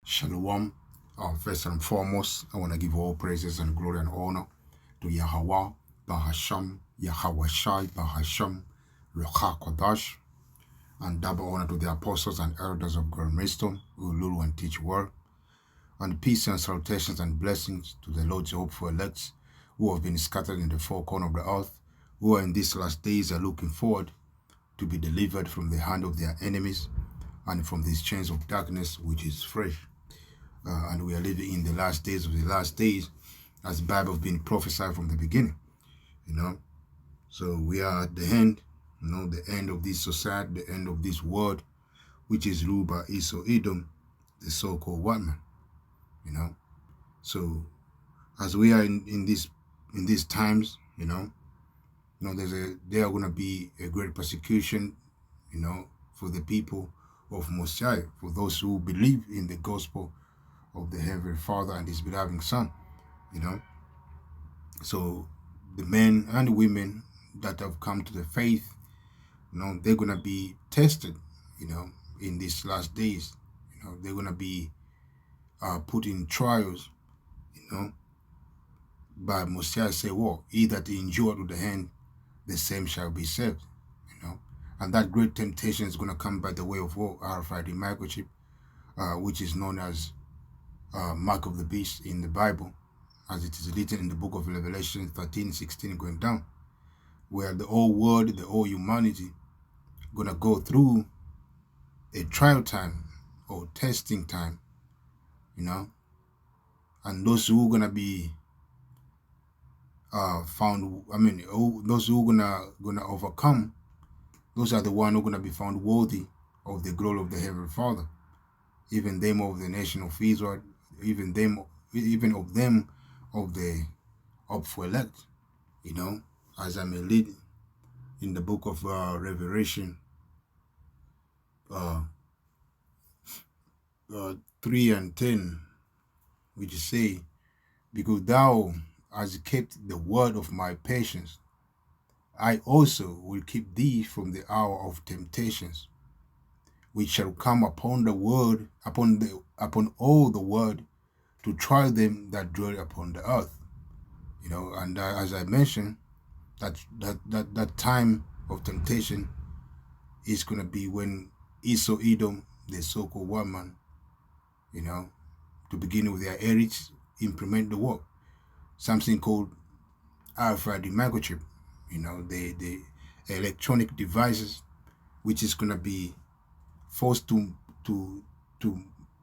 Shalom. First and foremost, I want to give all praises and glory and honor to Yahweh, Bahasham, Yahweh Shai, Bahasham, Ruach Kodash, and double honor to the apostles and elders of Grand Maidstone who rule and teach word, and peace and salutations and blessings to the Lord's hopeful elects who have been scattered in the four corners of the earth, who are in these last days are looking forward to be delivered from the hand of their enemies and from these chains of darkness which is fresh. And we are living in the last days of the last days, as the Bible has been prophesied from the beginning, So we are at the end, the end of this society, the end of this world, which is ruled by Esau Edom, the so-called white man, So as we are in these times, there are going to be a great persecution, for the people of Mosiah, for those who believe in the gospel of the Heavenly Father and His beloved Son, So the men and the women that have come to the faith, they're going to be tested, in these last days. They're going to be put in trials, by Mosiah say, well, he that endure to the end, the same shall be saved, And that great temptation is going to come by the way of RFID microchip, which is known as mark of the beast in the Bible, as it is written in the book of Revelation 13:16 going down, where the whole world, the whole humanity, going to go through a trial time or testing time, and those who are going to be found, those who are going to overcome, those are the ones who are going to be found worthy of the glory of the Heavenly Father, even them of the nation of Israel, even of them of the hopeful elect, as I may read in the book of Revelation 3:10, which say, because thou hast kept the word of my patience, I also will keep thee from the hour of temptations, which shall come upon the world, upon all the world, to try them that dwell upon the earth. And as I mentioned, that time of temptation is going to be when Esau Edom, the so-called white man, to begin with their heritage, implement the work. Something called RFID microchip, the electronic devices, which is going to be forced to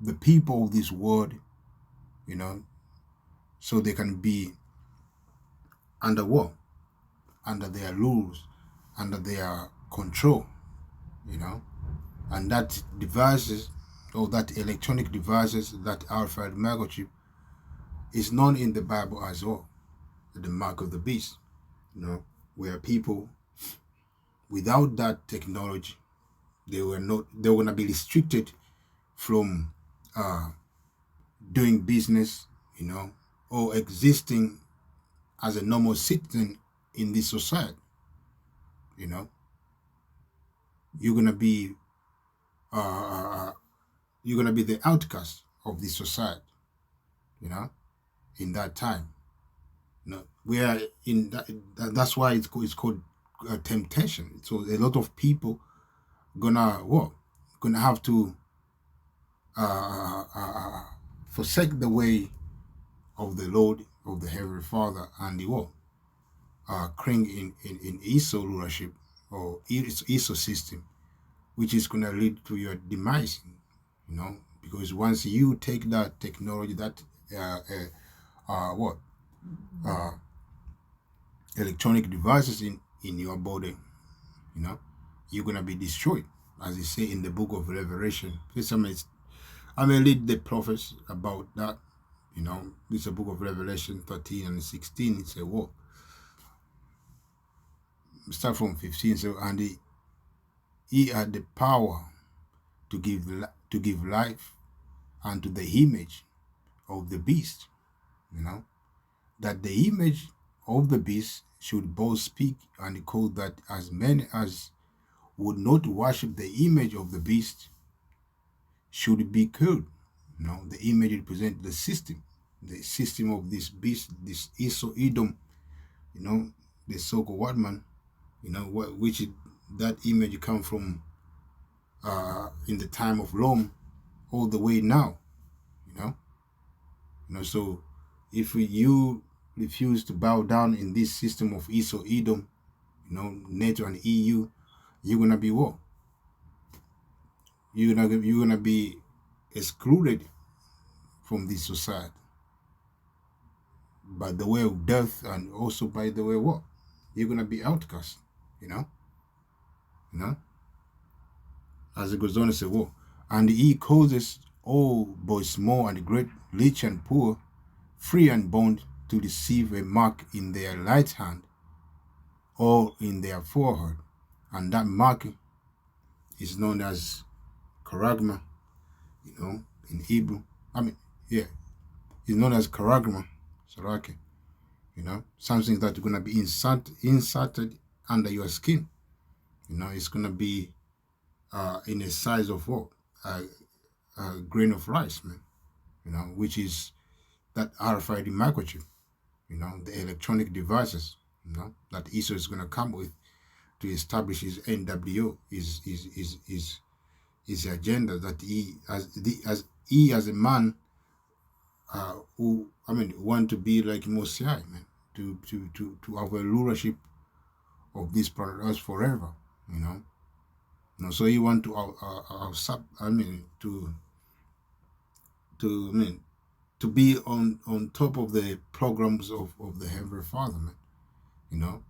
the people of this world, so they can be under what? Under their rules, under their control, and that devices, or that electronic devices, that RFID microchip, is known in the Bible as well, the mark of the beast, where people without that technology, they were going to be restricted from doing business, or existing as a normal citizen in this society. You're gonna be the outcast of this society, in that time. We are in that. That's why it's called temptation. So a lot of people gonna have to forsake the way of the Lord, of the Heavenly Father, and the cling in Esau rulership or Esau system, which is gonna lead to your demise. Because once you take that technology, that electronic devices in your body, you're gonna be destroyed, as they say in the book of Revelation. I may read the prophets about that. This is a book of Revelation 13 and 16. It's a what? Start from 15. So, and he had the power to give life unto the image of the beast. That the image of the beast should both speak and declare that as many as would not worship the image of the beast should be killed. You know, the image represents the system of this beast, this Esau Edom, you know, the so-called white man, you know, that image come from in the time of Rome all the way now, you know. So if you refuse to bow down in this system of Esau Edom, you know, NATO and EU, you're gonna be what? You're gonna be excluded from this society by the way of death, and also by the way of what? You're gonna be outcast, you know. As it goes on to say, what? And he causes all, both small and great, rich and poor, free and bond, to receive a mark in their right hand or in their forehead, and that mark is known as charagma, you know, in Hebrew. It's known as charagma, sarake, you know, something that's going to be inserted under your skin. You know, it's going to be in a size of what? A grain of rice, man, you know, which is that RFID microchip, you know, the electronic devices, you know, that Esau is going to come with to establish his NWO, his agenda, that he as a man who want to be like Mosiah, man, to have a rulership of this planet Earth forever, you know. So he want to to be on top of the programs of the Heavenly Father, man, you know,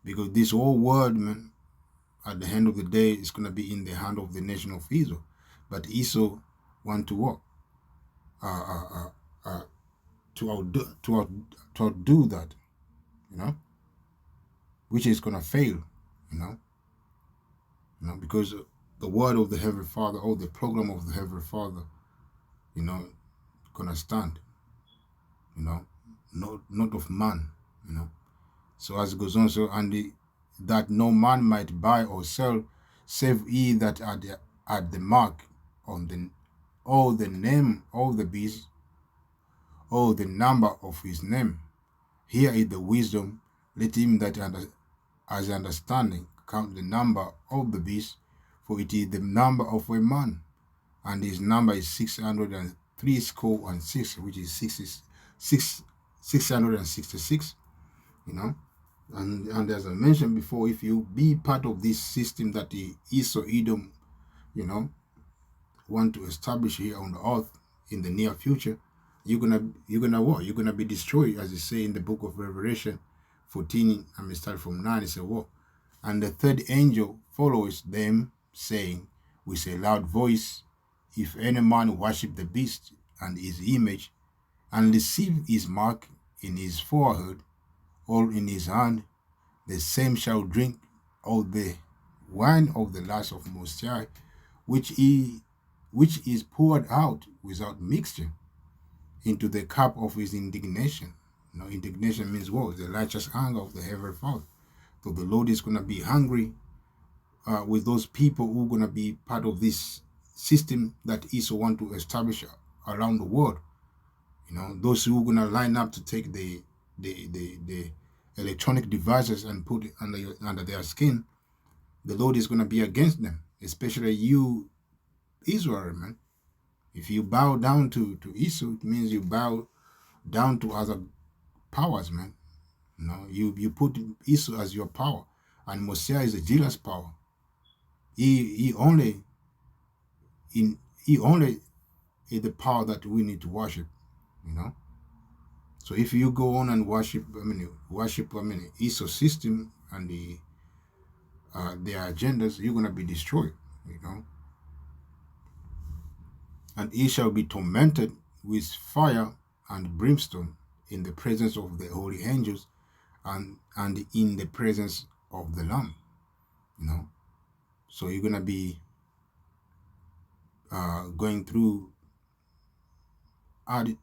because this whole world, man, at the end of the day, is going to be in the hand of the nation of Israel. But Esau want to what? To outdo that, you know, which is going to fail, you know, because the word of the Heavenly Father, or the program of the Heavenly Father, you know, going to stand, you know, not of man, you know. So as it goes on, so that no man might buy or sell, save he that at the mark on the name of the beast, or the number of his name. Here is the wisdom. Let him that has understanding count the number of the beast, for it is the number of a man, and his number is 666, which is 666, you know. And as I mentioned before, if you be part of this system that the Esau Edom, you know, want to establish here on the earth in the near future, you're gonna what? You're gonna be destroyed, as it say in the book of Revelation 14. I may start from 9. It says, what? And the third angel follows them, saying with a loud voice, if any man worship the beast and his image, and receive his mark in his forehead or in his hand, the same shall drink of the wine of the lust of Most High, which is poured out without mixture into the cup of his indignation. You know, indignation means what? The righteous anger of the Heavenly Father. So the Lord is going to be hungry with those people who are going to be part of this system that Esau want to establish around the world. You know, those who are going to line up to take the electronic devices and put it under their skin. The Lord is going to be against them, especially you, Israel, man. If you bow down to Esau, it means you bow down to other powers, man. You know, you put Esau as your power, and Mosiah is a jealous power. He only is the power that we need to worship, you know. So if you go on and worship Esau system and their agendas, you're gonna be destroyed, you know. And he shall be tormented with fire and brimstone in the presence of the holy angels and in the presence of the Lamb, you know. So you're gonna be going through hard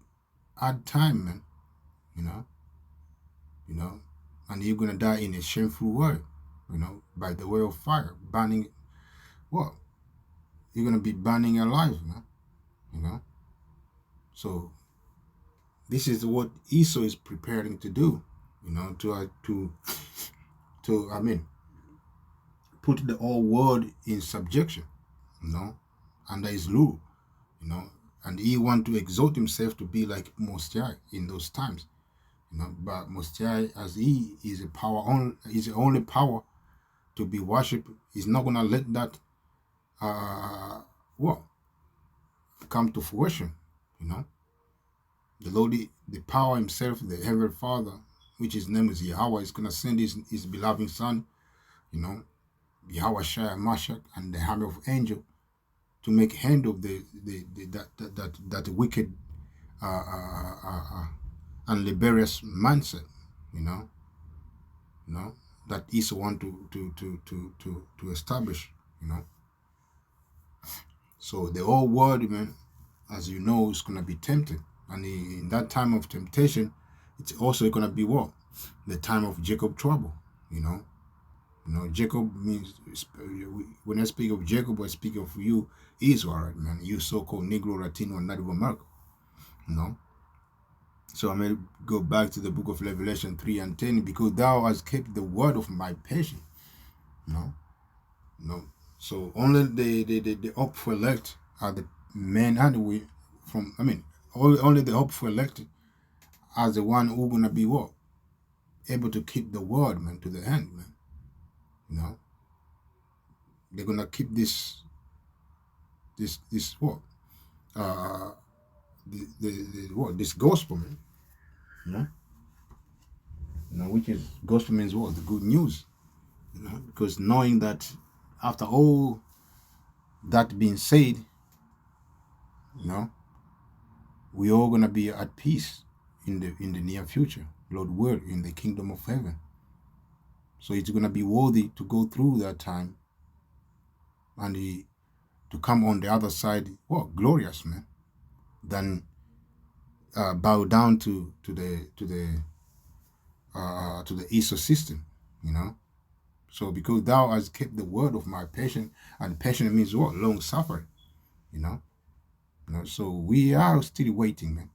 time, man, you know, and you're gonna die in a shameful way, you know, by the way of fire, burning. Well, you're gonna be burning alive, man, you know. So this is what Esau is preparing to do, to put the whole world in subjection, under his rule, and he want to exalt himself to be like Most High in those times, But Most High, as he is is the only power to be worshipped, is not gonna let that well come to fruition, The Lord, the power himself, the Heavenly Father, which his name is Yahweh, is gonna send his beloved Son, Yahweh Shai Mashak, and the hammer of angel to make hand of that wicked and laborious mindset, that Esau want to establish, So the whole world, man, as you know, is gonna be tempted, and in that time of temptation, it's also gonna be what? The time of Jacob trouble, Jacob means, when I speak of Jacob, I speak of you, Israel, man, you so-called Negro, Latino, and Native American, So I'm going to go back to the book of Revelation 3:10, because thou hast kept the word of my patience, So only the hopeful elect are the men and we only the hopeful elect are the one who gonna be what? Able to keep the word, man, to the end, man. They're gonna keep this what? This gospel, man. Which is gospel means what? The good news. Because knowing that after all that being said, we all gonna be at peace in the near future, Lord will, in the kingdom of heaven. So it's gonna be worthy to go through that time and to come on the other side, glorious, man, than bow down to the Esau system, So because thou hast kept the word of my patience, and patience means what? Long suffering, So we are still waiting, man,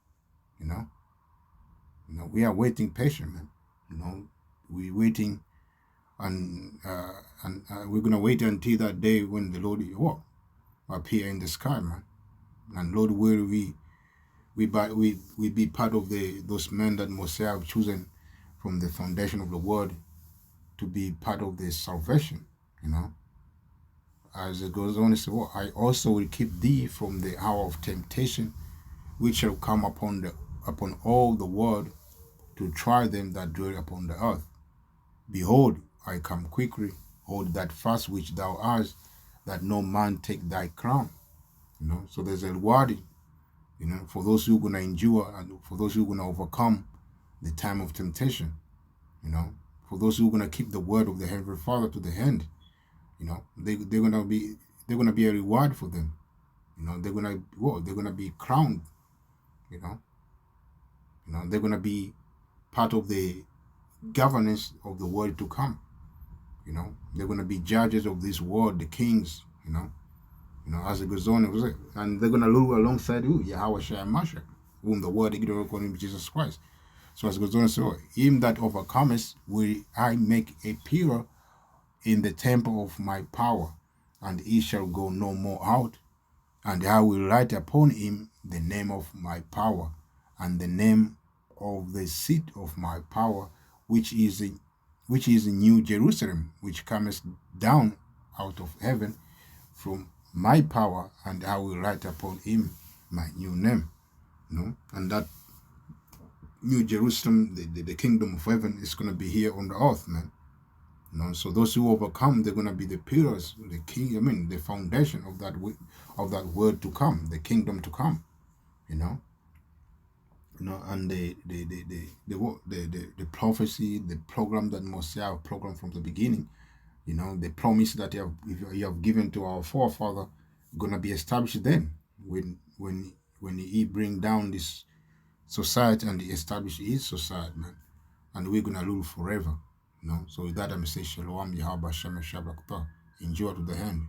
we are waiting patient, man, we're waiting, and we're gonna wait until that day when the Lord appear in the sky, man, and Lord will we be part of those men that Mosiah have chosen from the foundation of the world to be part of the salvation, As it goes on, it says, I also will keep thee from the hour of temptation, which shall come upon all the world to try them that dwell upon the earth. Behold, I come quickly. Hold that fast which thou hast, that no man take thy crown. So there's a reward, for those who are going to endure and for those who are going to overcome the time of temptation, for those who are going to keep the word of the Heavenly Father to the end, they're going to be a reward for them. They're going to be crowned, they're going to be part of the governance of the world to come. They're going to be judges of this world, the kings, as it goes on, and they're going to rule alongside who? Yahweh Shai Mashak, whom the word according to Jesus Christ. So as it goes on, so him that overcometh will I make a pillar in the temple of my power, and he shall go no more out, and I will write upon him the name of my power, and the name of the seat of my power, which is in New Jerusalem, which cometh down out of heaven from my power, and I will write upon him my new name. And that New Jerusalem, the kingdom of heaven, is going to be here on the earth, man. So those who overcome, they're going to be the pillars, the foundation of that word to come, the kingdom to come, and the prophecy, the program that Mosiah programmed from the beginning, the promise that you have given to our forefather, going to be established then when he bring down this society and he establish his society, man, and we're going to rule forever. So with that, I'm saying Shalom, Yahweh, Shem, Shabbat, endure to the end.